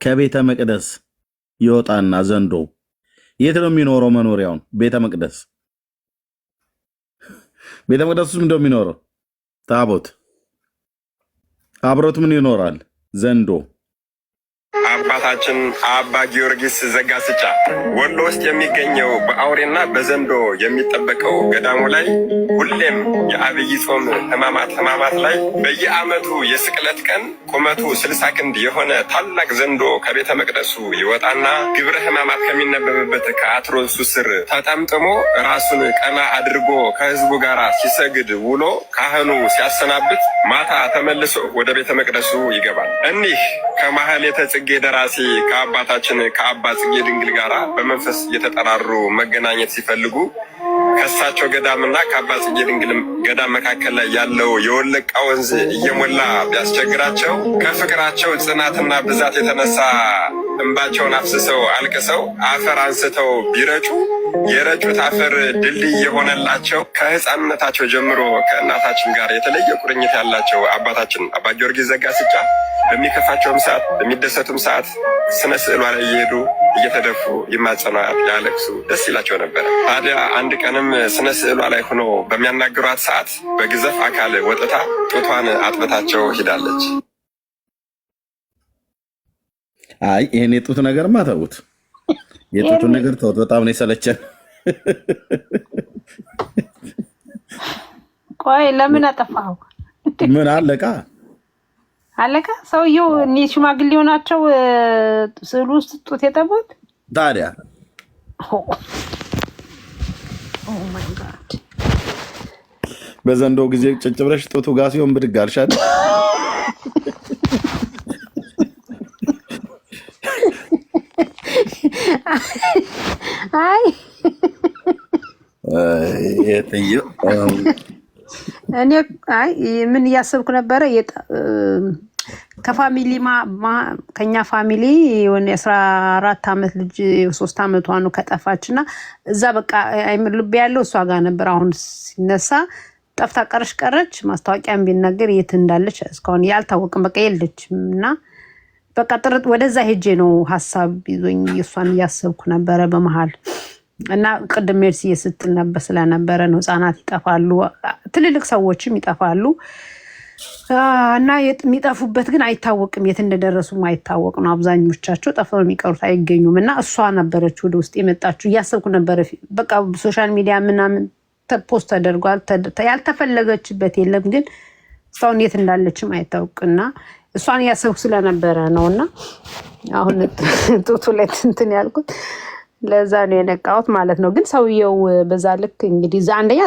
ከቤተ መቅደስ ይወጣና ዘንዶ የት ነው የሚኖረው? መኖሪያውን ቤተ መቅደስ ውስጥ ምንድነው የሚኖረው? ታቦት። አብሮት ምን ይኖራል? ዘንዶ። አባታችን አባ ጊዮርጊስ ዘጋስጫ ወሎ ውስጥ የሚገኘው በአውሬና በዘንዶ የሚጠበቀው ገዳሙ ላይ ሁሌም የአብይ ጾም ህማማት ላይ በየዓመቱ የስቅለት ቀን ቁመቱ 60 ክንድ የሆነ ታላቅ ዘንዶ ከቤተ መቅደሱ ይወጣና ግብረ ህማማት ከሚነበብበት ከአትሮንሱ ስር ተጠምጥሞ ራሱን ቀና አድርጎ ከህዝቡ ጋር ሲሰግድ ውሎ ካህኑ ሲያሰናብት ማታ ተመልሶ ወደ ቤተ መቅደሱ ይገባል። እኒህ ከማህሌተ ጽጌ ደራሲ ከአባታችን ከአባ ጽጌ ድንግል ጋር በመንፈስ የተጠራሩ መገናኘት ሲፈልጉ ከእሳቸው ገዳምና ከአባ ጽጌ ድንግል ገዳም መካከል ላይ ያለው የወለቃ ወንዝ እየሞላ ቢያስቸግራቸው ከፍቅራቸው ጽናትና ብዛት የተነሳ እንባቸውን አፍስሰው አልቅሰው አፈር አንስተው ቢረጩ የረጩት አፈር ድልድይ የሆነላቸው ከህፃንነታቸው ጀምሮ ከእናታችን ጋር የተለየ ቁርኝት ያላቸው አባታችን አባ ጊዮርጊስ ዘጋስጫ በሚከፋቸውም ሰዓት በሚደሰቱም ሰዓት ስነ ስዕሏ ላይ እየሄዱ እየተደፉ ይማጸኗት፣ ያለቅሱ፣ ደስ ይላቸው ነበር። ታዲያ አንድ ቀንም ስነ ስዕሏ ላይ ሆኖ በሚያናግሯት ሰዓት በግዘፍ አካል ወጥታ ጡቷን አጥብታቸው ሂዳለች። አይ ይሄን የጡት ነገርማ ተውት፣ የጡቱን ነገር ተውት። በጣም ነው የሰለቸን። ቆይ ለምን አጠፋው? ምን አለቃ አለቃ ሰውየው እኔ ሽማግሌው ናቸው ስዕሉ ውስጥ ጡት የጠቡት። ታዲያ ኦ ማይ ጋድ በዘንዶ ጊዜ ጭጭ ብለሽ ጡቱ ጋር ሲሆን ብድግ አልሻል። አይ እኔ አይ ምን እያሰብኩ ነበረ ከፋሚሊ ከኛ ፋሚሊ የሆነ 14 ዓመት ልጅ 3 ዓመቷ ነው ከጠፋችና እዛ በቃ አይምር ልብ ያለው እሷ ጋር ነበር። አሁን ሲነሳ ጠፍታ ቀረች። ማስታወቂያም ቢነገር የት እንዳለች እስካሁን ያልታወቅም። በቃ የለችምና በቃ ጥርጥ ወደዛ ሄጄ ነው ሐሳብ ይዞኝ እሷን እያሰብኩ ነበረ በመሃል እና ቅድም ሜርሲ ስትል ነበር ስለነበረ ነው ህፃናት ይጠፋሉ፣ ትልልቅ ሰዎችም ይጠፋሉ እና የሚጠፉበት ግን አይታወቅም፣ የት እንደደረሱም አይታወቅ ነው። አብዛኞቻቸው ጠፍተው የሚቀሩት አይገኙም። እና እሷ ነበረች ወደ ውስጥ የመጣችው እያሰብኩ ነበረ። በቃ ሶሻል ሚዲያ ምናምን ፖስት ተደርጓል። ያልተፈለገችበት የለም ግን እስካሁን የት እንዳለችም አይታወቅና እሷን እያሰብኩ ስለነበረ ነውና አሁን ጡቱ ላይ እንትን ያልኩት ለዛ ነው የነቃሁት ማለት ነው። ግን ሰውየው በዛ ልክ እንግዲህ አንደኛ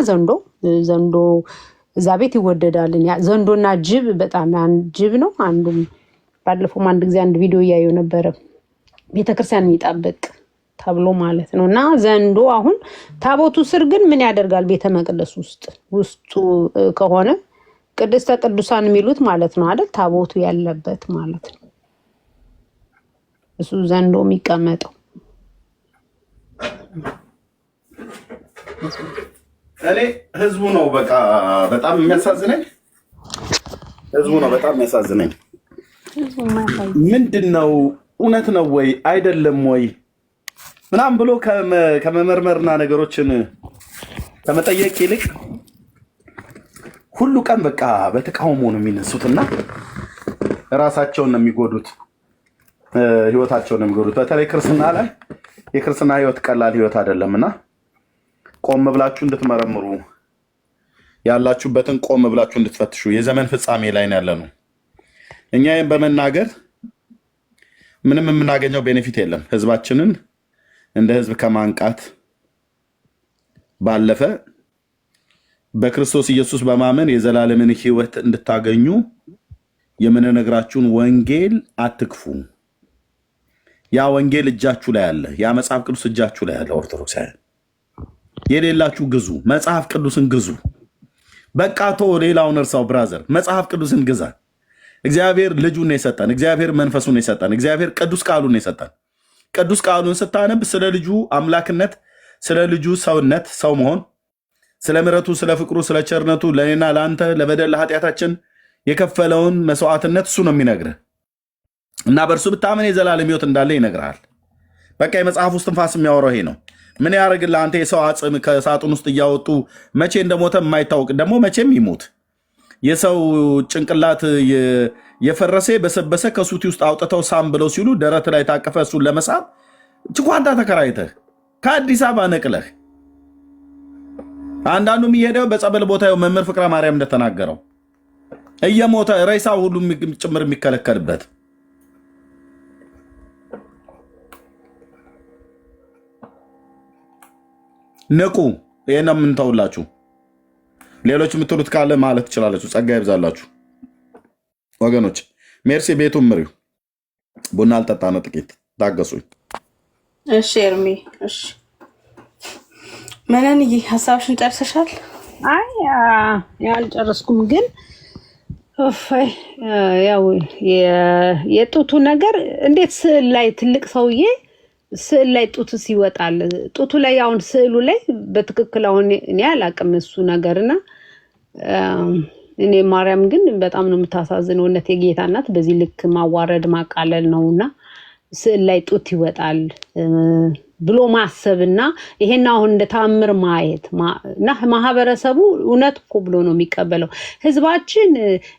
ዘንዶ እዛ ቤት ይወደዳል። ዘንዶና ጅብ በጣም ጅብ ነው። አንዱም ባለፈው አንድ ጊዜ አንድ ቪዲዮ እያየሁ ነበረ ቤተክርስቲያን የሚጣበቅ ተብሎ ማለት ነው። እና ዘንዶ አሁን ታቦቱ ስር ግን ምን ያደርጋል? ቤተ መቅደስ ውስጡ ከሆነ ቅድስተ ቅዱሳን የሚሉት ማለት ነው አይደል? ታቦቱ ያለበት ማለት ነው እሱ ዘንዶ የሚቀመጠው። እኔ ህዝቡ ነው በቃ በጣም የሚያሳዝነኝ፣ ምንድነው እውነት ነው ወይ አይደለም ወይ ምናምን ብሎ ከመመርመርና ነገሮችን ከመጠየቅ ይልቅ ሁሉ ቀን በቃ በተቃውሞ ነው የሚነሱትና ራሳቸውን ነው የሚጎዱት፣ ህይወታቸውን ነው የሚጎዱት። በተለይ ክርስትና ላይ የክርስትና ህይወት ቀላል ህይወት አይደለምና ቆም ብላችሁ እንድትመረምሩ ያላችሁበትን ቆም ብላችሁ እንድትፈትሹ የዘመን ፍጻሜ ላይ ነው ያለነው። እኛ ይሄን በመናገር ምንም የምናገኘው ቤኔፊት የለም። ህዝባችንን እንደ ህዝብ ከማንቃት ባለፈ በክርስቶስ ኢየሱስ በማመን የዘላለምን ህይወት እንድታገኙ የምንነግራችሁን ወንጌል አትክፉ። ያ ወንጌል እጃችሁ ላይ አለ። ያ መጽሐፍ ቅዱስ እጃችሁ ላይ አለ። ኦርቶዶክሳውያን የሌላችሁ ግዙ፣ መጽሐፍ ቅዱስን ግዙ። በቃ ሌላውን እርሳው። ብራዘር መጽሐፍ ቅዱስን ግዛ። እግዚአብሔር ልጁን ነው የሰጠን። እግዚአብሔር መንፈሱን ነው የሰጠን። እግዚአብሔር ቅዱስ ቃሉን ነው የሰጠን። ቅዱስ ቃሉን ስታነብ ስለ ልጁ አምላክነት፣ ስለ ልጁ ሰውነት፣ ሰው መሆን፣ ስለ ምሕረቱ፣ ስለ ፍቅሩ፣ ስለ ቸርነቱ ለእኔና ለአንተ ለበደል ለኃጢአታችን የከፈለውን መስዋዕትነት እሱ ነው የሚነግርህ። እና በእርሱ ብታምን የዘላለም ሕይወት እንዳለ ይነግራል። በቃ የመጽሐፍ ውስጥ ትንፋስ የሚያወራው ይሄ ነው። ምን ያደርግልህ አንተ የሰው አጽም ከሳጥን ውስጥ እያወጡ መቼ እንደሞተ የማይታወቅ ደግሞ መቼም ይሞት የሰው ጭንቅላት የፈረሰ በሰበሰ ከሱቲ ውስጥ አውጥተው ሳም ብለው ሲሉ ደረት ላይ ታቀፈ እሱን ለመሳብ ችኳንታ ተከራይተህ ከአዲስ አበባ ነቅለህ አንዳንዱ የሚሄደው በጸበል ቦታ መምህር ፍቅረ ማርያም እንደተናገረው እየሞተ ሬሳው ሁሉ ጭምር የሚከለከልበት ንቁ። ይሄን ነው የምንተውላችሁ። ሌሎች የምትሉት ካለ ማለት ትችላላችሁ። ጸጋ ይብዛላችሁ ወገኖች። ሜርሲ ቤቱን ምሪው። ቡና አልጠጣ ነው፣ ጥቂት ታገሱኝ። እሺ ኤርሚ፣ እሺ መነንዬ ሀሳብሽን ጨርሰሻል? አይ ያልጨረስኩም፣ ግን ያው የጡቱ ነገር እንዴት ስዕል ላይ ትልቅ ሰውዬ ስዕል ላይ ጡት ሲወጣል ጡቱ ላይ አሁን ስዕሉ ላይ በትክክል አሁን እኔ አላቅም እሱ ነገርና እኔ ማርያም ግን በጣም ነው የምታሳዝነው። እነት የጌታ እናት በዚህ ልክ ማዋረድ ማቃለል ነውና ስዕል ላይ ጡት ይወጣል ብሎ ማሰብና ይሄን አሁን እንደ ተአምር ማየት እና ማህበረሰቡ እውነት እኮ ብሎ ነው የሚቀበለው። ህዝባችን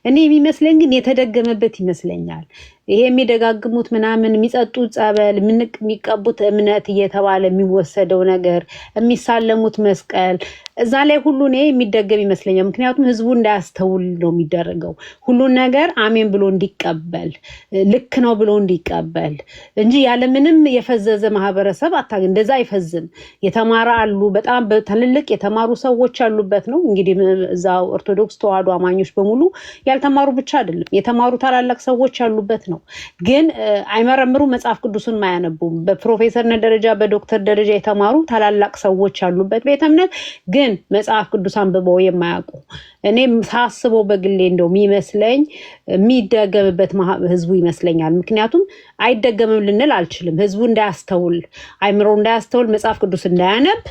እኔ የሚመስለኝ ግን የተደገመበት ይመስለኛል። ይሄ የሚደጋግሙት ምናምን የሚጸጡት ጸበል የሚቀቡት እምነት እየተባለ የሚወሰደው ነገር የሚሳለሙት መስቀል እዛ ላይ ሁሉ እኔ የሚደገም ይመስለኛል። ምክንያቱም ህዝቡ እንዳያስተውል ነው የሚደረገው። ሁሉን ነገር አሜን ብሎ እንዲቀበል ልክ ነው ብሎ እንዲቀበል እንጂ ያለምንም የፈዘዘ ማህበረሰብ አታገኝ። እንደዛ አይፈዝም። የተማረ አሉ፣ በጣም ትልልቅ የተማሩ ሰዎች ያሉበት ነው። እንግዲህ እዛ ኦርቶዶክስ ተዋህዶ አማኞች በሙሉ ያልተማሩ ብቻ አይደለም፣ የተማሩ ታላላቅ ሰዎች ያሉበት ነው። ግን አይመረምሩ፣ መጽሐፍ ቅዱስን ማያነቡም። በፕሮፌሰርነት ደረጃ በዶክተር ደረጃ የተማሩ ታላላቅ ሰዎች ያሉበት ቤተ እምነት ግን መጽሐፍ ቅዱስ አንብበው የማያውቁ እኔ ሳስበው በግሌ እንደው የሚመስለኝ የሚደገምበት ህዝቡ ይመስለኛል። ምክንያቱም አይደገምም ልንል አልችልም። ህዝቡ እንዳያስተውል፣ አይምሮ እንዳያስተውል፣ መጽሐፍ ቅዱስ እንዳያነብ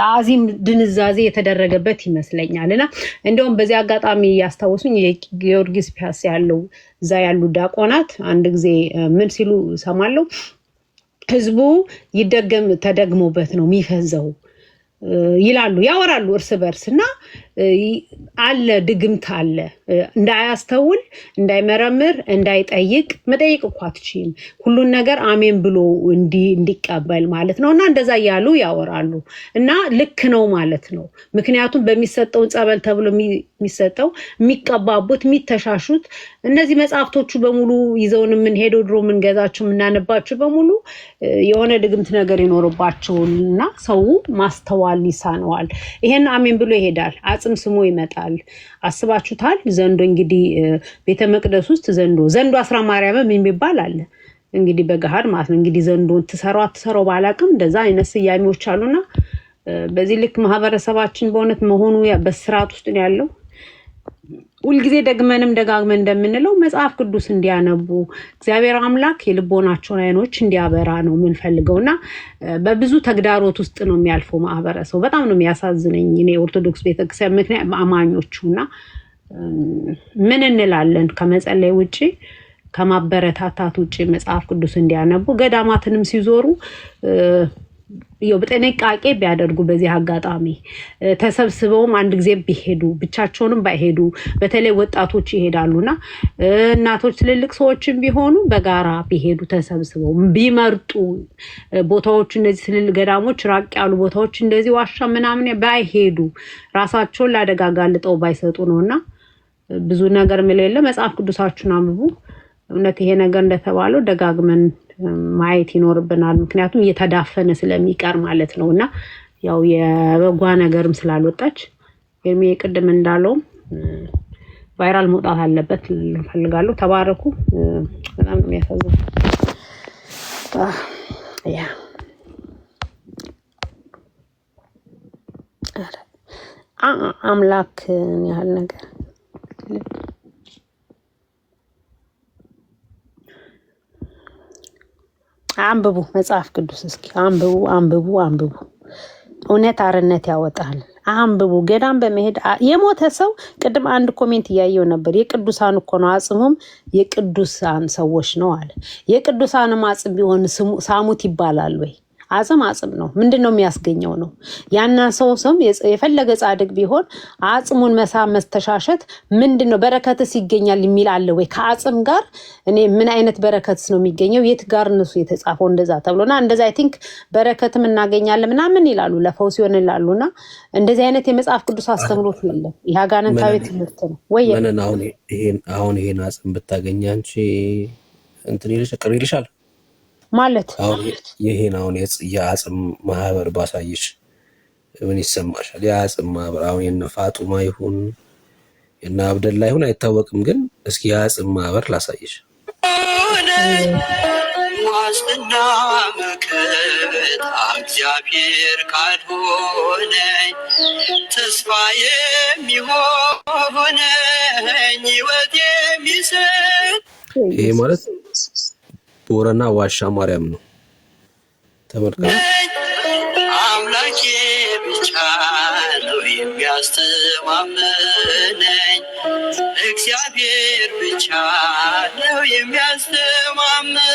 አዚም ድንዛዜ የተደረገበት ይመስለኛል። እና እንደውም በዚህ አጋጣሚ ያስታውሱኝ የጊዮርጊስ ፒያሳ ያለው እዛ ያሉ ዲያቆናት አንድ ጊዜ ምን ሲሉ ሰማለው፣ ህዝቡ ተደግሞበት ነው የሚፈዘው ይላሉ፣ ያወራሉ እርስ በርስ እና አለ ድግምት አለ። እንዳያስተውል፣ እንዳይመረምር፣ እንዳይጠይቅ መጠይቅ እኮ አትችይም። ሁሉን ነገር አሜን ብሎ እንዲቀበል ማለት ነው። እና እንደዛ እያሉ ያወራሉ እና ልክ ነው ማለት ነው። ምክንያቱም በሚሰጠው ጸበል ተብሎ የሚሰጠው የሚቀባቡት የሚተሻሹት እነዚህ መጽሐፍቶቹ በሙሉ ይዘውን የምንሄደው ድሮ የምንገዛቸው የምናነባቸው በሙሉ የሆነ ድግምት ነገር ይኖርባቸውና ሰው ማስተዋል ይሳነዋል። ይሄን አሜን ብሎ ይሄዳል። አጽም ስሞ ይመጣል። አስባችሁታል? ዘንዶ እንግዲህ ቤተ መቅደስ ውስጥ ዘንዶ አስራ ማርያም የሚባል አለ እንግዲህ በገሃድ ማለት ነው። እንግዲህ ዘንዶን ትሰራው ባላቅም እንደዛ አይነት ስያሜዎች አሉና በዚህ ልክ ማህበረሰባችን በእውነት መሆኑ በስርዓት ውስጥ ነው ያለው። ሁልጊዜ ደግመንም ደጋግመን እንደምንለው መጽሐፍ ቅዱስ እንዲያነቡ እግዚአብሔር አምላክ የልቦናቸውን አይኖች እንዲያበራ ነው የምንፈልገውና በብዙ ተግዳሮት ውስጥ ነው የሚያልፈው ማህበረሰቡ። በጣም ነው የሚያሳዝነኝ እኔ ኦርቶዶክስ ቤተክርስቲያን ምክንያት አማኞቹና ምን እንላለን ከመጸለይ ውጪ ከማበረታታት ውጪ መጽሐፍ ቅዱስ እንዲያነቡ ገዳማትንም ሲዞሩ በጥንቃቄ ቢያደርጉ በዚህ አጋጣሚ ተሰብስበውም አንድ ጊዜ ቢሄዱ ብቻቸውንም ባይሄዱ በተለይ ወጣቶች ይሄዳሉና እናቶች ትልልቅ ሰዎችም ቢሆኑ በጋራ ቢሄዱ ተሰብስበው ቢመርጡ ቦታዎች እነዚህ ትልልቅ ገዳሞች ራቅ ያሉ ቦታዎች እንደዚህ ዋሻ ምናምን ባይሄዱ ራሳቸውን ላደጋ ጋልጠው ባይሰጡ ነውና ብዙ ነገር ምለለ መጽሐፍ ቅዱሳችሁን አንብቡ። እውነት ይሄ ነገር እንደተባለው ደጋግመን ማየት ይኖርብናል። ምክንያቱም እየተዳፈነ ስለሚቀር ማለት ነውና ያው የበጓ ነገርም ስላልወጣች ቅድም እንዳለው ቫይራል መውጣት አለበት ፈልጋለሁ። ተባረኩ። በጣም የሚያሳዝን አምላክ ያህል ነገር አንብቡ። መጽሐፍ ቅዱስ እስኪ አንብቡ። እውነት አርነት ያወጣል። አንብቡ። ገዳም በመሄድ የሞተ ሰው ቅድም አንድ ኮሜንት እያየው ነበር። የቅዱሳን እኮ ነው አጽሙም የቅዱሳን ሰዎች ነው አለ። የቅዱሳንም አጽም ቢሆን ሳሙት ይባላል ወይ? አጽም ነው። ምንድነው የሚያስገኘው ነው? ያና ሰው ስም የፈለገ ጻድቅ ቢሆን አጽሙን መሳም መስተሻሸት ምንድነው? በረከትስ ይገኛል የሚል አለ ወይ? ከአጽም ጋር እኔ ምን አይነት በረከትስ ነው የሚገኘው? የት ጋር እነሱ የተጻፈው እንደዛ ተብሎና እንደዛ አይ ቲንክ በረከትም እናገኛለን ምናምን ይላሉ፣ ለፈውስ ይሆን ይላሉና እንደዚህ አይነት የመጽሐፍ ቅዱስ አስተምሮት የለም። ይሄ አጋንንታዊ ትምህርት ነው ወይ? ምን አሁን ይሄን አጽም ብታገኝ አንቺ እንትን ይልሻል ማለት ይሄን አሁን የአጽም ማህበር ባሳይሽ ምን ይሰማሻል? የአጽም ማህበር አሁን የነ ፋጡማ ይሁን የነ አብደላ ይሁን አይታወቅም፣ ግን እስኪ የአጽም ማህበር ላሳይሽ። ዋስና መከታ እግዚአብሔር ካልሆነኝ ተስፋ የሚሆነኝ ሕይወት የሚሰጥ ይሄ ማለት ቦረና ዋሻ ማርያም ነው። ተመልከቱ። አምላኬ ብቻ ነው የሚያስተማመነኝ፣ እግዚአብሔር ብቻ ነው የሚያስተማመነኝ።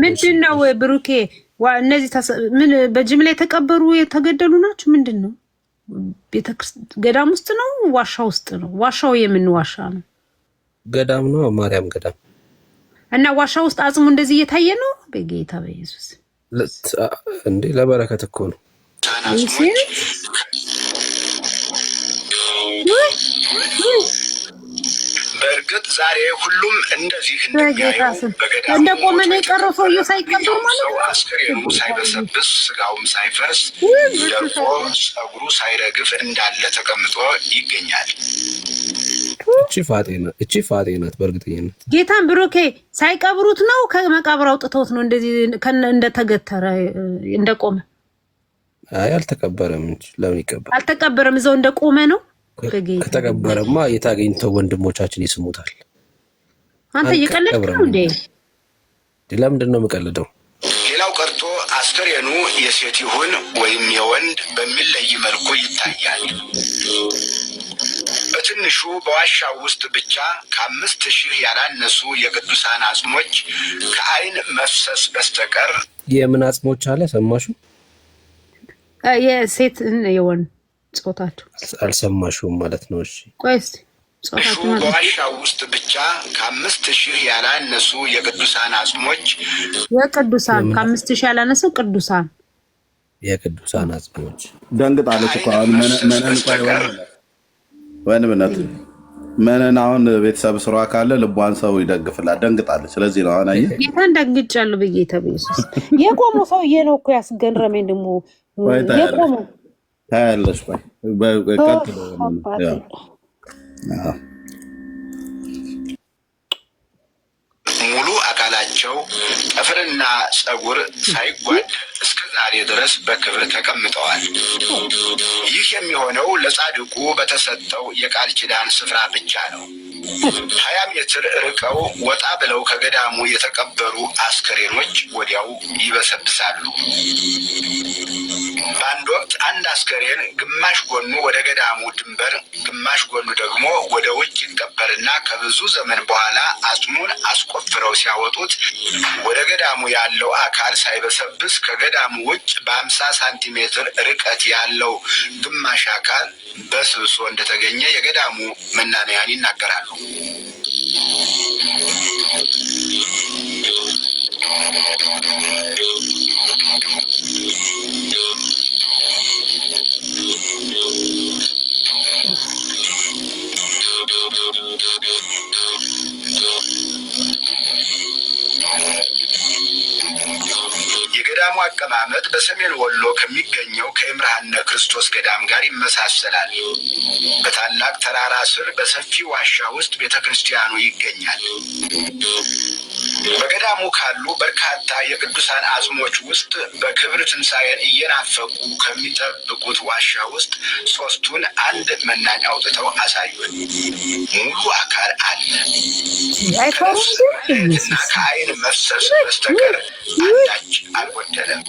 ምንድን ነው ብሩኬ? እነዚህ ምን በጅምላ የተቀበሩ የተገደሉ ናቸው? ምንድን ነው? ገዳም ውስጥ ነው? ዋሻ ውስጥ ነው? ዋሻው የምን ዋሻ ነው? ገዳም ነው፣ ማርያም ገዳም እና ዋሻ ውስጥ አጽሙ እንደዚህ እየታየ ነው። በጌታ በኢየሱስ እንዴ! ለበረከት እኮ ነው። በእርግጥ ዛሬ ሁሉም እንደዚህ እንደሚያየው በገዳሙ እንደ ቆመ ነው የቀረው ሰውዬው ሳይቀበር ማለት ነው። አስከሬኑ ሳይበሰብስ ስጋውም ሳይፈርስ ደርቆ ጸጉሩ ሳይረግፍ እንዳለ ተቀምጦ ይገኛል። እቺ ፋጤ ናት። በእርግጠኝነት ጌታን ብሩኬ ሳይቀብሩት ነው ከመቃብር አውጥተውት ነው እንደዚህ እንደተገተረ እንደቆመ። አይ አልተቀበረም እንጂ ለምን ይቀበር? አልተቀበረም፣ እዛው እንደቆመ ነው። ከተቀበረማ የታገኝተው ወንድሞቻችን ይስሙታል። አንተ እየቀለድክ ነው እንዴ? ለምንድን ነው የምቀልደው? ሌላው ቀርቶ አስከሬኑ የሴት ይሁን ወይም የወንድ በሚለይ መልኩ ይታያል። በትንሹ በዋሻው ውስጥ ብቻ ከ5000 ያላነሱ የቅዱሳን አጽሞች ከአይን መፍሰስ በስተቀር የምን አጽሞች አለ? ሰማሹ? የሴት የወንድ ጾታቸው አልሰማሽውም ማለት ነው? እሺ ቆይስ በዋሻው ውስጥ ብቻ ከ5000 ያላነሱ የቅዱሳን አጽሞች የቅዱሳን ከ5000 ያላነሱ የቅዱሳን አጽሞች ደንግጣለች እኮ አሁን ወንብነት መነን አሁን ቤተሰብ ስሯ ካለ ልቧን ሰው ይደግፍላት። ደንግጣለች። ስለዚህ ነው አሁን አየህ ጌታን ደግጫለሁ በጌታ በኢየሱስ የቆሙ ሰውዬ ነው እኮ ያስገረመኝ። ደግሞ የቆሙ ታያለሽ ቀጥሎ ሙሉ አካላቸው ጥፍርና ጸጉር ሳይጓደል እስከ ዛሬ ድረስ በክብር ተቀምጠዋል። ይህ የሚሆነው ለጻድቁ በተሰጠው የቃል ኪዳን ስፍራ ብቻ ነው። 20 ሜትር ርቀው ወጣ ብለው ከገዳሙ የተቀበሩ አስከሬኖች ወዲያው ይበሰብሳሉ። በአንድ ወቅት አንድ አስከሬን ግማሽ ጎኑ ወደ ገዳሙ ድንበር፣ ግማሽ ጎኑ ደግሞ ወደ ውጭ ይቀበርና ከብዙ ዘመን በኋላ አጽሙን አስቆፍረው ሲያወጡት ወደ ገዳሙ ያለው አካል ሳይበሰብስ ከገዳሙ ውጭ በ50 ሳንቲሜትር ርቀት ያለው ግማሽ አካል በስብሶ እንደተገኘ የገዳሙ መናንያን ይናገራሉ። የገዳሙ አቀማመጥ በሰሜን ወሎ ከሚገኘው ከይምርሃነ ክርስቶስ ገዳም ጋር ይመሳሰላል። በታላቅ ተራራ ስር በሰፊ ዋሻ ውስጥ ቤተክርስቲያኑ ይገኛል። በገዳሙ ካሉ በርካታ የቅዱሳን አጽሞች ውስጥ በክብር ትንሣኤን እየናፈቁ ከሚጠብቁት ዋሻ ውስጥ ሶስቱን አንድ መናኝ አውጥተው አሳዩን። ሙሉ አካል አለ። ከነፍስና ከዓይን መፍሰስ በስተቀር አንዳች አልጎደለም።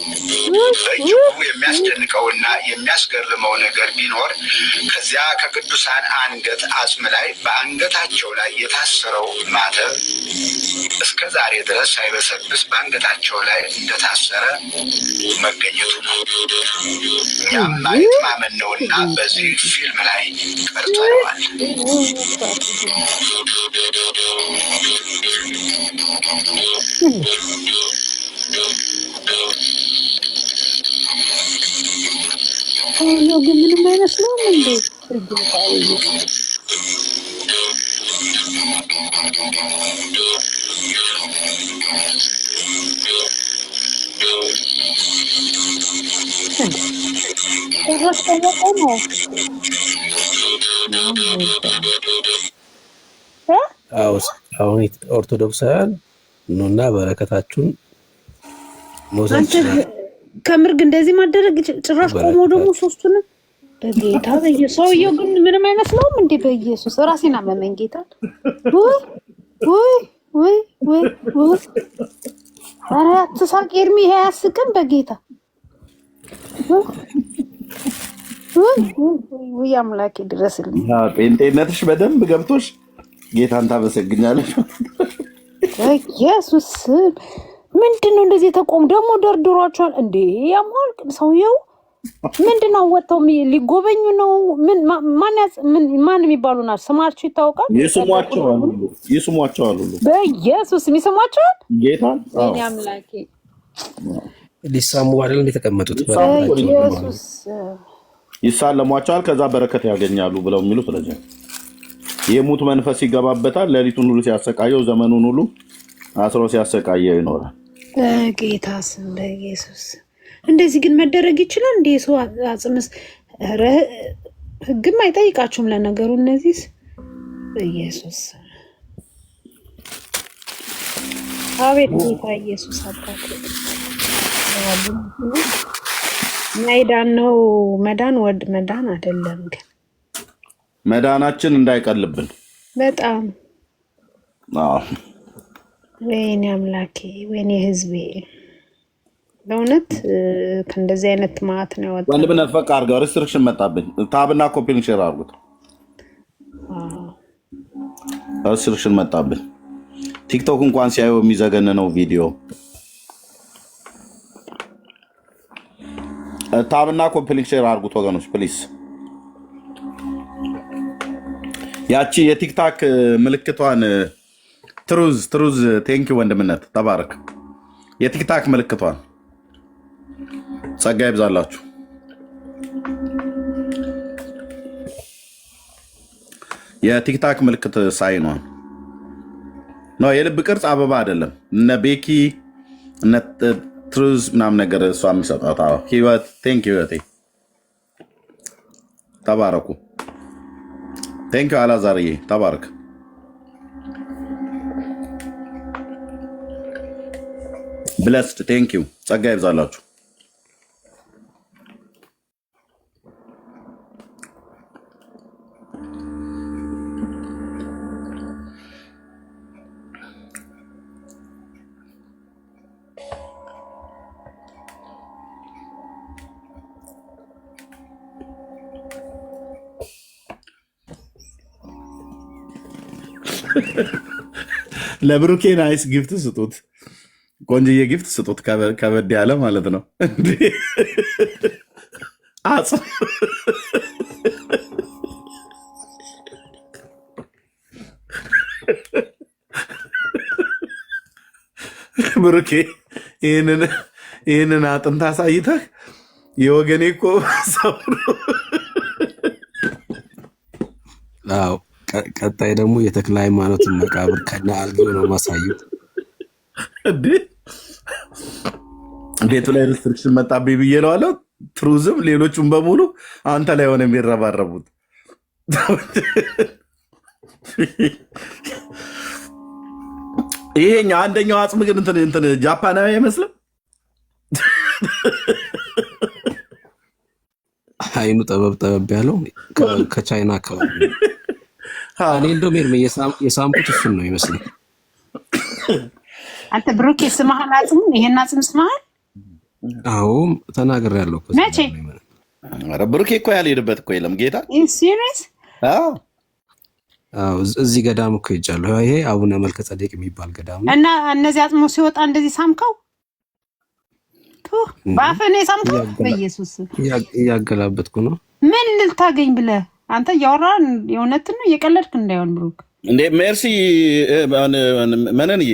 በእጅጉ የሚያስደንቀውና የሚያስገርመው ነገር ቢኖር ከዚያ ከቅዱሳን አንገት አጽም ላይ በአንገታቸው ላይ የታሰረው ማተብ እስከ ዛሬ ድረስ ሳይበሰብስ በአንገታቸው ላይ እንደታሰረ መገኘቱ ነው። እኛም ማየት ማመን ነውና በዚህ ፊልም ላይ ቀርጸነዋል። ግን ምንም አይመስለውም እንዴ? አሁን ኦርቶዶክሳውያን ኑና በረከታችሁን መውሰድ ይችላል። ከምርግ እንደዚህ ማደረግ ጭራሽ ቆሞ ደግሞ ሶስቱንም በጌታ በኢየሱስ ሰውየው ግን ምንም አይመስለውም እንዴ? በኢየሱስ ራሴን አመመኝ ጌታ። ወይ ኧረ አትሳቅ ኤርሚ፣ ይሄ አያስቅም በጌታ። ወይ አምላኬ ድረስልኝ። ጴንጤነትሽ በደንብ ገብቶሽ ጌታን ታመሰግኛለሽ። ኢየሱስ ምንድን ነው እንደዚህ የተቆሙ ደግሞ ደርድሯቸዋል እንዴ? ያሟል ሰውየው ምንድን ነው? ወጥተው ሊጎበኙ ነው? ማን የሚባሉ ናቸው? ስማቸው ይታወቃል? ይስሟቸዋል ሁሉ በኢየሱስ ይስሟቸዋል። ጌታን አምላኬ ሊሳሙ አይደል እንደተቀመጡት በኢየሱስ ይሳለሟቸዋል። ከዛ በረከት ያገኛሉ ብለው የሚሉ ስለዚህ የሙት መንፈስ ይገባበታል። ሌሊቱን ሁሉ ሲያሰቃየው ዘመኑን ሁሉ አስሮ ሲያሰቃየው ይኖራል። በጌታ ስም በኢየሱስ። እንደዚህ ግን መደረግ ይችላል እንዴ? ሰው አጽምስ ኧረ ህግም አይጠይቃችሁም ለነገሩ እነዚህ በኢየሱስ። አቤት ጌታ ኢየሱስ አባት ማይዳን ነው መዳን ወድ መዳን አይደለም ግን መዳናችን እንዳይቀልብን በጣም ወይኔ አምላኬ ወይኔ ህዝቤ በእውነት ከእንደዚህ አይነት ማት ነው ያወጣው። ወንድምነት ፈቃ አድርገው ሪስትሪክሽን መጣብኝ። ታብና ኮፒን ሼር አድርጉት። ሪስትሪክሽን መጣብኝ። ቲክቶክ እንኳን ሲያዩ የሚዘገንነው ቪዲዮ ታብና ኮፒን ሼር አድርጉት ወገኖች ፕሊስ። ያቺ የቲክታክ ምልክቷን ትሩዝ ቴንኪ ወንድምነት ተባረክ። የቲክታክ ምልክቷን ጸጋ ይብዛላችሁ። የቲክታክ ምልክት ሳይኗን ነው። የልብ ቅርጽ አበባ አይደለም። እነ ቤኪ እነ ትሩዝ ምናምን ነገር እሷ የሚሰጣት ህይወት ቴንኪ ህይወቴ ተባረኩ። ቴንኪ አላዛርዬ ተባረክ። ብለስድ ቴንኪው ጸጋ ይብዛላችሁ። ለብሩኬ ናይስ ጊፍት ስጡት፣ ቆንጅዬ ጊፍት ስጡት። ከበድ ያለ ማለት ነው። ብሩኬ ይህንን አጥንት አሳይተህ የወገኔ እኮ ሰው ነው። ቀጣይ ደግሞ የተክለ ሃይማኖትን መቃብር ከነ አልጋው ነው ማሳየት። ቤቱ ላይ ሪስትሪክሽን መጣብኝ ብዬ ነው አለው። ትሩዝም ሌሎቹም በሙሉ አንተ ላይ ሆነ የሚረባረቡት። ይሄኛው አንደኛው አጽም ግን እንትን ጃፓናዊ አይመስልም። አይኑ ጠበብ ያለው ከቻይና አካባቢ እኔ እንደውም የሳምኩት እሱን ነው ይመስለኝ። አንተ ብሩኬ ስማሃል አጽሙን? ይሄን አጽም ስማሃል? አዎ ተናግሬያለሁ እኮ። መቼ? ኧረ ብሩኬ እኮ ያልሄድበት እኮ የለም ጌታ። ሲሪየስ? አዎ እዚህ ገዳም እኮ ሄጃለሁ። ይሄ አቡነ መልከ ጸዴቅ የሚባል ገዳም ነው። እና እነዚህ አጽሞ ሲወጣ እንደዚህ ሳምከው? በአፍህ ነው የሳምከው? በኢየሱስ እያገላበጥኩ ነው። ምን ልታገኝ ብለህ አንተ እያወራህ የእውነትን ነው እየቀለድክ እንዳይሆን ብሩክ። እንዴ ሜርሲ መነንዬ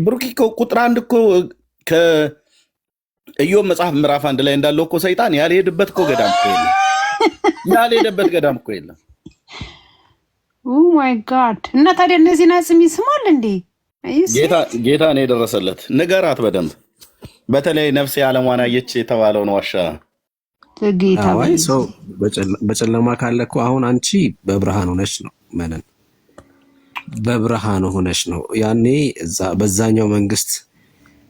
ብሩኬ እኮ ቁጥር 1 እኮ ከኢዮብ መጽሐፍ ምዕራፍ 1 ላይ እንዳለው እኮ ሰይጣን ያልሄድበት እኮ ገዳም እኮ የለም። ያልሄደበት ገዳም እኮ የለም። ኦ ማይ ጋድ! እና ታዲያ እነዚህን አጽም ይስማል እንዴ? ጌታ ነው የደረሰለት። ንገራት በደንብ በተለይ ነፍሴ ዓለሟን አየች የተባለውን ዋሻ ሰው በጨለማ ካለ እኮ አሁን አንቺ በብርሃን ሆነሽ ነው መነን በብርሃን ሆነሽ ነው። ያኔ በዛኛው መንግስት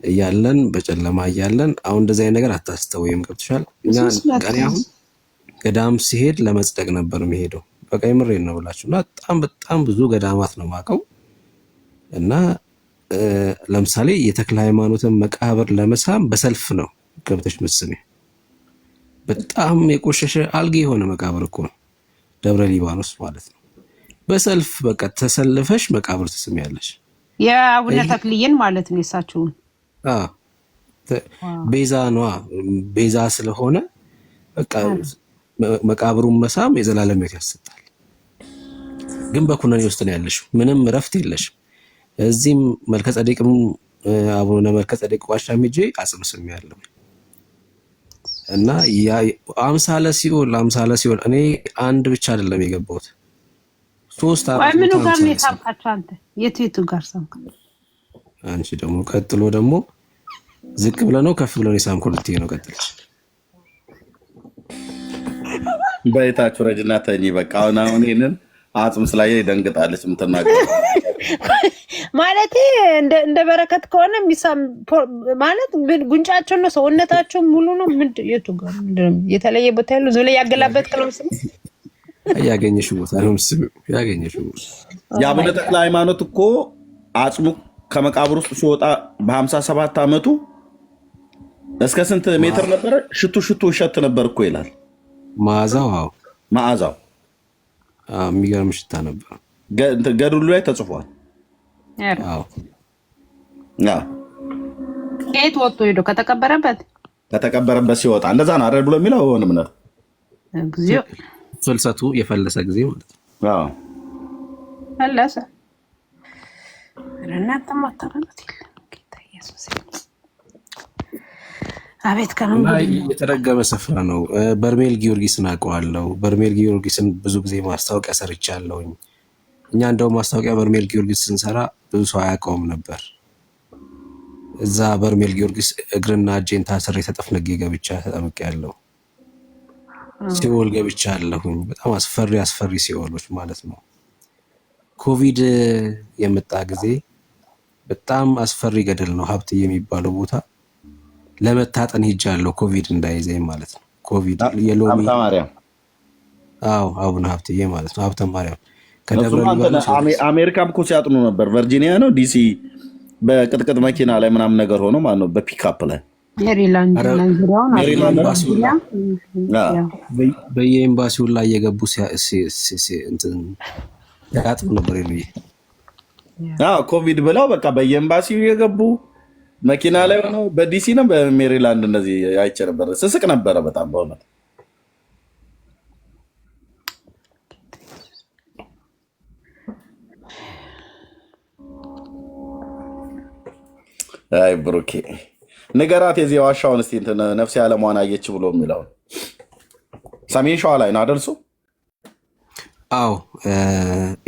እያለን በጨለማ እያለን አሁን እንደዚህ አይነት ነገር አታስተውይም። ገብቶሻል? እኔ አሁን ገዳም ሲሄድ ለመጽደቅ ነበር የሚሄደው። በቃ የምሬን ነው ብላችሁ እና በጣም ብዙ ገዳማት ነው የማውቀው። እና ለምሳሌ የተክለ ሃይማኖትን መቃብር ለመሳም በሰልፍ ነው ገብተሽ ምትስሚ። በጣም የቆሸሸ አልጌ የሆነ መቃብር እኮ ነው ደብረ ሊባኖስ ማለት ነው። በሰልፍ በቃ ተሰልፈሽ መቃብር ትስሚያለሽ። የአቡነ ተክልዬን ማለት ነው የሳችሁን። ቤዛ ነዋ። ቤዛ ስለሆነ በቃ መቃብሩን መሳም የዘላለም ሕይወት ያሰጣል። ግን በኩነኔ ውስጥ ነው ያለሽው። ምንም እረፍት የለሽም። እዚህም መልከጸዴቅም አቡነ መልከጸዴቅ ዋሻ ሄጄ አጽም ስሜያለሁ። እና አምሳለ ሲኦል እኔ አንድ ብቻ አይደለም የገባሁት 3-4 ምኑ ጋር ነው የሳምካቸው አንተ? የቱ ጋር ሳምካ? አንቺ ደግሞ ቀጥሎ ደግሞ ዝቅ ብለ ነው ከፍ ብለ ነው የሳምኩ ልትይ ነው። ቀጥልሽ በይታችሁ ረጅና ተኝ በቃ አሁን ይሄንን አጽም ስላየ ይደንግጣለች የምትናገር ማለት እንደ በረከት ከሆነ የሚሳም ማለት ጉንጫቸው ነው ሰውነታቸው ሙሉ ነው። ምንድን የቱ ጋር የተለየ ቦታ ያለው ዝም ላይ ያገላበት ነው ምስል ያገኘሽው ቦታ ነው ምስል ያገኘሽው። የአቡነ ተክለ ሃይማኖት እኮ አጽሙ ከመቃብር ውስጥ ሲወጣ በ57 ዓመቱ እስከ ስንት ሜትር ነበር? ሽቱ ይሸት ነበር እኮ ይላል መዓዛው። የሚገርም ሽታ ነበር። ገድሉ ላይ ተጽፏል። ከየት ወጥቶ ሄዶ ከተቀበረበት ሲወጣ እንደዛ ነው አይደል ብሎ የሚለው ሆነ እምነት ፍልሰቱ የፈለሰ ጊዜ ማለት ነው። ፈለሰ ረናት ማታረለት ጌታ ኢየሱስ አቤት ከመንገ የተረገመ ስፍራ ነው። በርሜል ጊዮርጊስን አውቀዋለሁ። በርሜል ጊዮርጊስን ብዙ ጊዜ ማስታወቂያ ሰርቻለሁኝ። እኛ እንደው ማስታወቂያ በርሜል ጊዮርጊስ ስንሰራ ብዙ ሰው አያውቀውም ነበር። እዛ በርሜል ጊዮርጊስ እግርና እጄን ታስሬ ተጠፍንጌ ገብቻ ተጠምቄያለሁ። ሲኦል ገብቻለሁኝ። በጣም አስፈሪ ሲኦሎች ማለት ነው። ኮቪድ የመጣ ጊዜ በጣም አስፈሪ ገደል ነው ሀብትዬ የሚባለው ቦታ ለመታጠን ሄጃለሁ። ኮቪድ እንዳይዘኝ ማለት ነው። ኮቪድ የሎሚ አቡነ ሀብትዬ ማለት ነው። ሀብተ ማርያም ከደብረ ሊባኖስ አሜሪካም እኮ ሲያጥኑ ነበር። ቨርጂኒያ ነው ዲሲ በቅጥቅጥ መኪና ላይ ምናምን ነገር ሆኖ ማለት ነው። በፒክአፕ ላይ በየኤምባሲው ላይ የገቡ ያጥኑ ነበር። ኮቪድ ብለው በቃ በየኤምባሲው የገቡ መኪና ላይ ሆነው በዲሲ ነው በሜሪላንድ እንደዚህ አይቼ ነበር። ስስቅ ነበረ በጣም በእውነት። አይ ብሩኬ ንገራት የዚህ ዋሻውን እስቲ እንትን ነፍሴ ዓለሟን አየች ብሎ የሚለውን ሰሜን ሸዋ ላይ ነው አደልሱ? አዎ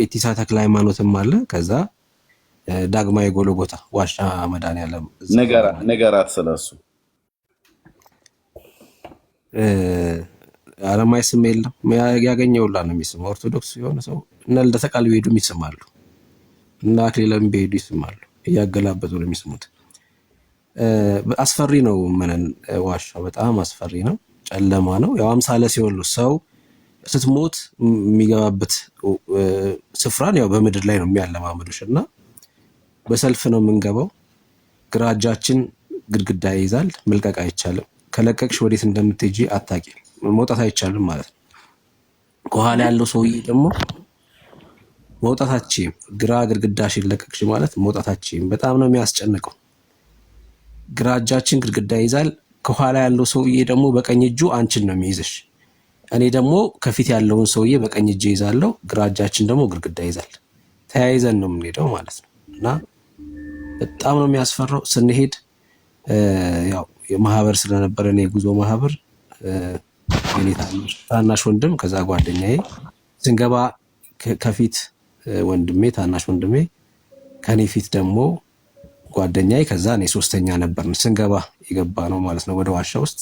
ኢቲሳ ተክለ ሃይማኖትም አለ። ከዛ ዳግማዊ ጎልጎታ ዋሻ መድኃኒዓለም ነገራት ስለሱ። አረማይ ስም የለም ያገኘውላ ነው የሚስመው። ኦርቶዶክስ የሆነ ሰው እነ ልደተ ቃል ቢሄዱ ይስማሉ። እና አክሊለም ቢሄዱ ይስማሉ፣ እያገላበጡ ነው የሚስሙት። አስፈሪ ነው። ምንን ዋሻው በጣም አስፈሪ ነው። ጨለማ ነው። ያው አምሳለ ሲኦል ሰው ስትሞት የሚገባበት ስፍራን ያው በምድር ላይ ነው የሚያለማመዱሽ እና በሰልፍ ነው የምንገባው። ግራ እጃችን ግድግዳ ይይዛል። መልቀቅ አይቻልም። ከለቀቅሽ ወዴት እንደምትሄጂ አታውቂም። መውጣት አይቻልም ማለት ነው። ከኋላ ያለው ሰውዬ ደግሞ መውጣታችን ግራ ግድግዳሽን ለቀቅሽ ማለት መውጣታችን በጣም ነው የሚያስጨንቀው። ግራ እጃችን ግድግዳ ይይዛል። ከኋላ ያለው ሰውዬ ደግሞ በቀኝ እጁ አንቺን ነው የሚይዝሽ። እኔ ደግሞ ከፊት ያለውን ሰውዬ በቀኝ እጅ ይዛለሁ፣ ግራ እጃችን ደግሞ ግድግዳ ይዛል። ተያይዘን ነው የምንሄደው ማለት ነው እና በጣም ነው የሚያስፈራው። ስንሄድ ያው የማህበር ስለነበረ የጉዞ ማህበር የኔ ታናሽ ወንድም ከዛ ጓደኛዬ ስንገባ ከፊት ወንድሜ ታናሽ ወንድሜ ከኔ ፊት ደግሞ ጓደኛዬ ከዛ እኔ ሶስተኛ ነበርን። ስንገባ የገባ ነው ማለት ነው ወደ ዋሻ ውስጥ።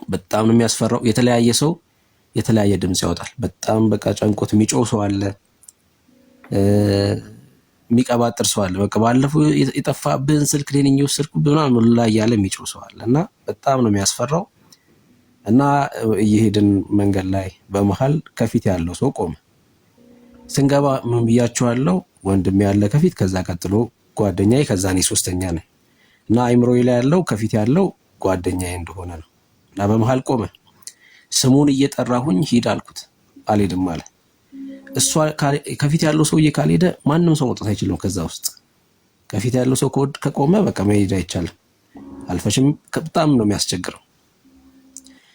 በጣም ነው የሚያስፈራው። የተለያየ ሰው የተለያየ ድምጽ ያወጣል። በጣም በቃ ጨንቆት የሚጮህ ሰው አለ፣ የሚቀባጥር ሰው አለ። በቃ ባለፈው የጠፋብህን ስልክ ነኝ የወሰድኩብህ ምናምን ላይ ያለ የሚጮህ ሰው አለ እና በጣም ነው የሚያስፈራው። እና እየሄድን መንገድ ላይ በመሃል ከፊት ያለው ሰው ቆመ። ስንገባ ምን ብያቸዋለሁ? ወንድሜ ያለ ከፊት፣ ከዛ ቀጥሎ ጓደኛዬ፣ ከዛ እኔ ሶስተኛ ነኝ እና አይምሮዬ ላይ ያለው ከፊት ያለው ጓደኛዬ እንደሆነ ነው። እና በመሃል ቆመ። ስሙን እየጠራሁኝ ሂድ አልኩት። አልሄድም አለ። እሷ ከፊት ያለው ሰውዬ ካልሄደ ማንም ሰው መውጣት አይችልም ከዛ ውስጥ። ከፊት ያለው ሰው ከቆመ በቃ መሄድ አይቻልም። አልፈሽም። በጣም ነው የሚያስቸግረው።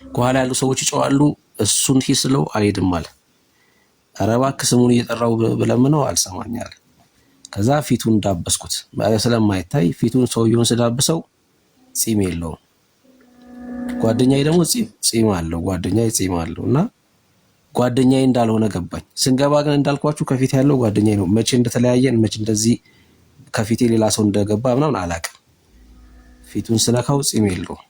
ከኋላ ያሉ ሰዎች ይጮዋሉ። እሱን ሲስለው አልሄድም አለ። ኧረ እባክህ ስሙን እየጠራው ብለምነው አልሰማኝ አለ። ከዛ ፊቱን ዳበስኩት። ስለማይታይ ፊቱን ሰውየውን ስዳብሰው ጺም የለውም። ጓደኛዬ ደግሞ ጺም አለው። ጓደኛዬ ጺም አለው እና ጓደኛዬ እንዳልሆነ ገባኝ። ስንገባ ግን እንዳልኳችሁ ከፊት ያለው ጓደኛዬ ነው። መቼ እንደተለያየን መቼ እንደዚህ ከፊቴ ሌላ ሰው እንደገባ ምናምን አላውቅም። ፊቱን ስነካው ጺም የለውም።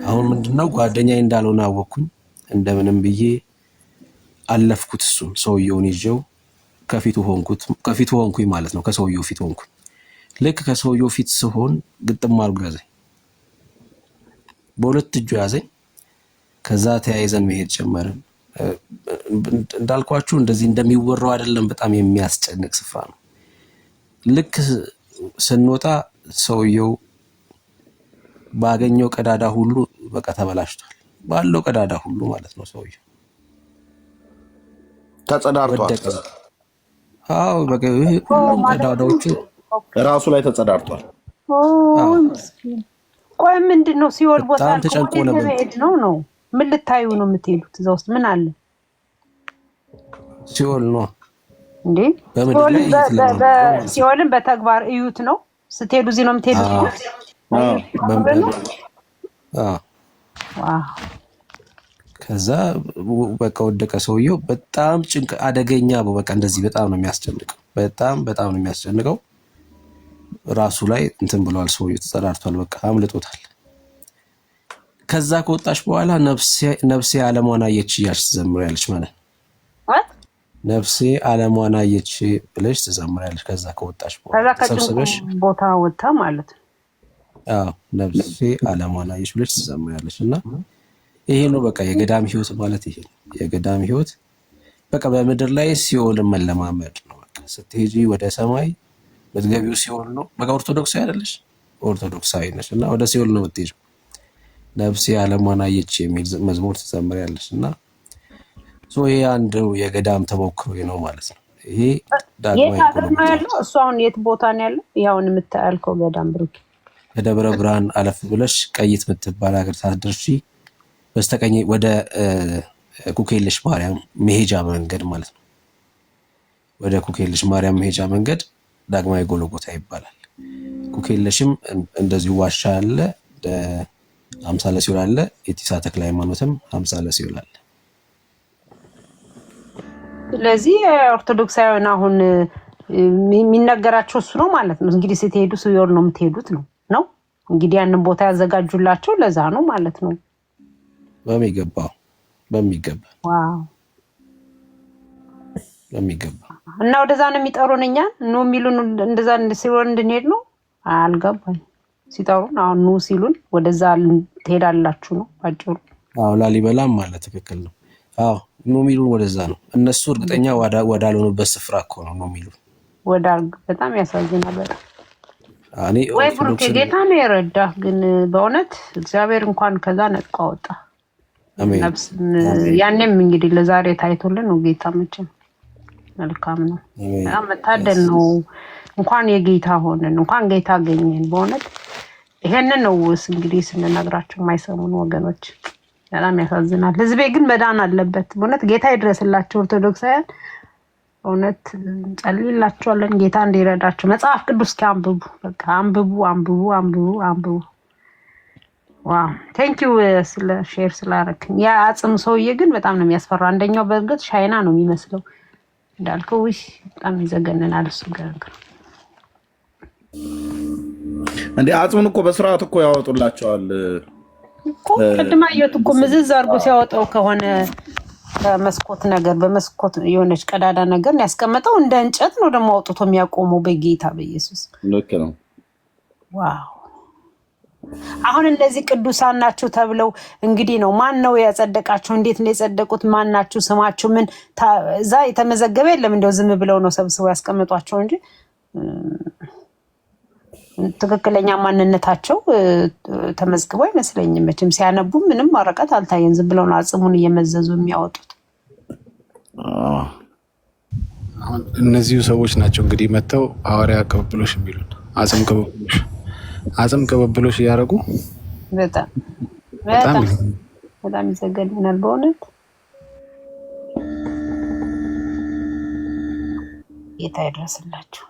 አሁን ምንድነው ጓደኛዬ እንዳልሆነ አወቅኩኝ። እንደምንም ብዬ አለፍኩት። እሱን ሰውየውን ይዤው ከፊቱ ሆንኩኝ ማለት ነው። ከሰውየው ፊት ሆንኩኝ። ልክ ከሰውየው ፊት ስሆን ግጥም አድርጎ ያዘኝ። በሁለት እጁ ያዘኝ። ከዛ ተያይዘን መሄድ ጀመርን። እንዳልኳችሁ እንደዚህ እንደሚወራው አይደለም። በጣም የሚያስጨንቅ ስፍራ ነው። ልክ ስንወጣ ሰውየው ባገኘው ቀዳዳ ሁሉ በቃ ተበላሽቷል። ባለው ቀዳዳ ሁሉ ማለት ነው። ሰውየው ተጸዳርቷል። አዎ በቃ ሁሉም ቀዳዳዎቹ ራሱ ላይ ተጸዳርቷል። ቆይ ምንድን ነው ሲኦል ቦታ በጣም ተጨንቆ ነበር። ነው ምን ልታዩ ነው የምትሄዱት? እዛ ውስጥ ምን አለ? ሲኦል ነው እንዴ? ሲኦልን በተግባር እዩት ነው ስትሄዱ። እዚህ ነው የምትሄዱት? ከዛ በቃ ወደቀ ሰውየው። በጣም ጭንቅ አደገኛ በቃ እንደዚህ በጣም ነው የሚያስጨንቀው። በጣም ነው የሚያስጨንቀው። ራሱ ላይ እንትን ብሏል ሰውየው፣ ተጸዳርቷል። በቃ አምልጦታል። ከዛ ከወጣሽ በኋላ ነፍሴ ዓለሟን አየች እያልሽ ትዘምሪያለሽ ማለት ነው። ነፍሴ ዓለሟን አየች ብለሽ ትዘምሪያለሽ። ከዛ ከወጣሽ በኋላ ተሰብስበሽ ቦታ ወጣ ማለት ነው። አዎ ነፍሴ ዓለሟን አየች ብለሽ ትዘምሪያለሽ። እና ይሄ ነው በቃ የገዳም ህይወት ማለት ይሄ ነው። የገዳም ህይወት በቃ በምድር ላይ ሲኦልን መለማመድ ነው። በቃ ስትሄጂ ወደ ሰማይ መትገቢው ሲኦል ነው። በቃ ኦርቶዶክሳዊ አይደለሽ? ኦርቶዶክሳዊ ነሽ እና ወደ ሲኦል ነው የምትሄጂው። ነፍሴ ዓለሟን አየች የሚል መዝሙር ትዘምሪያለሽ። እና ይሄ አንዱ የገዳም ተሞክሮ ነው ማለት ነው። ይሄ ዳግማዊ ነው ያለው። እሱ አሁን የት ቦታ ነው ያለው? ያውን የምታልከው ገዳም ብሩክ ከደብረ ብርሃን አለፍ ብለሽ ቀይት የምትባል ሀገር ሳትደርሺ በስተቀኝ ወደ ኩክየለሽ ማርያም መሄጃ መንገድ ማለት ነው። ወደ ኩክየለሽ ማርያም መሄጃ መንገድ ዳግማዊ ጎልጎታ ይባላል። ኩክየለሽም እንደዚሁ ዋሻ አለ፣ አምሳለ ሲኦል አለ። የቲሳ ተክለ ሃይማኖትም አምሳለ ሲኦል አለ። ስለዚህ ኦርቶዶክሳውያን አሁን የሚነገራቸው እሱ ነው ማለት ነው። እንግዲህ ስትሄዱ ሲኦል ነው የምትሄዱት ነው እንግዲህ ያንን ቦታ ያዘጋጁላቸው ለዛ ነው ማለት ነው። በሚገባ ዋው በሚገባ እና ወደዛ ነው የሚጠሩን እኛን ኑ የሚሉን እንደዛ ሲሆን እንድንሄድ ነው። አልገባኝ። ሲጠሩን አሁን ኑ ሲሉን ወደዛ ትሄዳላችሁ ነው ባጭሩ። አዎ ላሊበላም ማለት ትክክል ነው። አዎ ኑ የሚሉን ወደዛ ነው። እነሱ እርግጠኛ ወዳልሆኑበት ስፍራ እኮ ነው የሚሉን። በጣም ያሳዝናል። በጣም ወይ ብሩክ ኦርቶዶክስ ጌታ ነው የረዳህ። ግን በእውነት እግዚአብሔር እንኳን ከዛ ነጥቆ አወጣ። አሜን። ያኔም እንግዲህ ለዛሬ ታይቶልን ነው ጌታ መቼም መልካም ነው። በጣም መታደል ነው። እንኳን የጌታ ሆነን እንኳን ጌታ አገኘን። በእውነት ይሄንን ነው እንግዲህ ስንነግራቸው የማይሰሙን ወገኖች በጣም ያሳዝናል። ህዝቤ ግን መዳን አለበት። በእውነት ጌታ ይድረስላቸው ኦርቶዶክሳውያን። እውነት ጸልይላቸዋለን ጌታ እንዲረዳቸው። መጽሐፍ ቅዱስ አንብቡ፣ በቃ አንብቡ አንብቡ አንብቡ አንብቡ። ዋው ቴንክ ዩ ስለ ሼር ስላደረክኝ። ያ አጽም ሰውዬ ግን በጣም ነው የሚያስፈራ። አንደኛው በእርግጥ ቻይና ነው የሚመስለው እንዳልከው። ውይ በጣም ይዘገነናል እሱ ጋር እንዴ። አጽሙን እኮ በስርዓት እኮ ያወጡላቸዋል እኮ። ቅድም አየሁት እኮ ምዝዝ አድርጎ ሲያወጣው ከሆነ በመስኮት ነገር በመስኮት የሆነች ቀዳዳ ነገር ያስቀመጠው እንደ እንጨት ነው ደግሞ አውጥቶ የሚያቆመው። በጌታ በኢየሱስ ልክ ነው። ዋው! አሁን እንደዚህ ቅዱሳን ናቸው ተብለው እንግዲህ ነው ማን ነው ያጸደቃቸው? እንዴት ነው የጸደቁት? ማን ናቸው? ስማቸው ምን? እዛ የተመዘገበ የለም። እንደው ዝም ብለው ነው ሰብስበው ያስቀምጧቸው እንጂ ትክክለኛ ማንነታቸው ተመዝግቦ አይመስለኝም። መቼም ሲያነቡ ምንም ወረቀት አልታየን። ዝም ብለው ነው አጽሙን እየመዘዙ የሚያወጡት። አሁን እነዚሁ ሰዎች ናቸው እንግዲህ መጥተው ሐዋርያ ቅብብሎሽ የሚሉን አጽም ቅብብሎሽ እያደረጉ በጣም ይዘገንናል በእውነት። ጌታ ይድረስላቸው።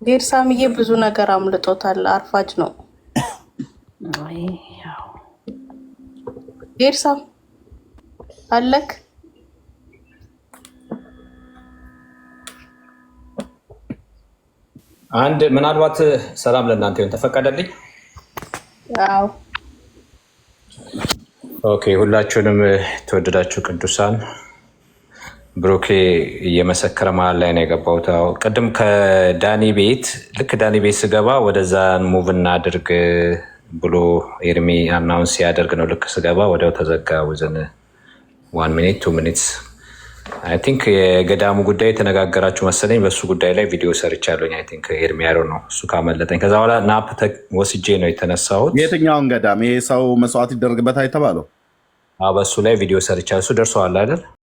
ጌርሳምዬ ብዙ ነገር አምልጦታል። አርፋጅ ነው ጌርሳም አለክ። አንድ ምናልባት ሰላም ለእናንተ ይሁን ተፈቀደልኝ? አዎ ኦኬ። ሁላችሁንም ተወደዳችሁ ቅዱሳን ብሩኬ እየመሰከረ መሀል ላይ ነው የገባሁት። ቅድም ከዳኒ ቤት ልክ ዳኒ ቤት ስገባ ወደዛን ሙቭ እናድርግ ብሎ ኤርሚ አናውንስ ሲያደርግ ነው ልክ ስገባ ወዲያው ተዘጋ። ወዘን 1 ሚኒት 2 ሚኒትስ አይ ቲንክ የገዳሙ ጉዳይ የተነጋገራችሁ መሰለኝ። በሱ ጉዳይ ላይ ቪዲዮ ሰርቻለሁኝ። አይ ቲንክ ኤርሚ ያለው ነው እሱ ካመለጠኝ። ከዛ በኋላ ናፕ ወስጄ ነው የተነሳሁት። የትኛውን ገዳም? ይሄ ሰው መስዋዕት ይደረግበታል የተባለው? በሱ ላይ ቪዲዮ ሰርቻለሁ። እሱ ደርሰዋል አይደል?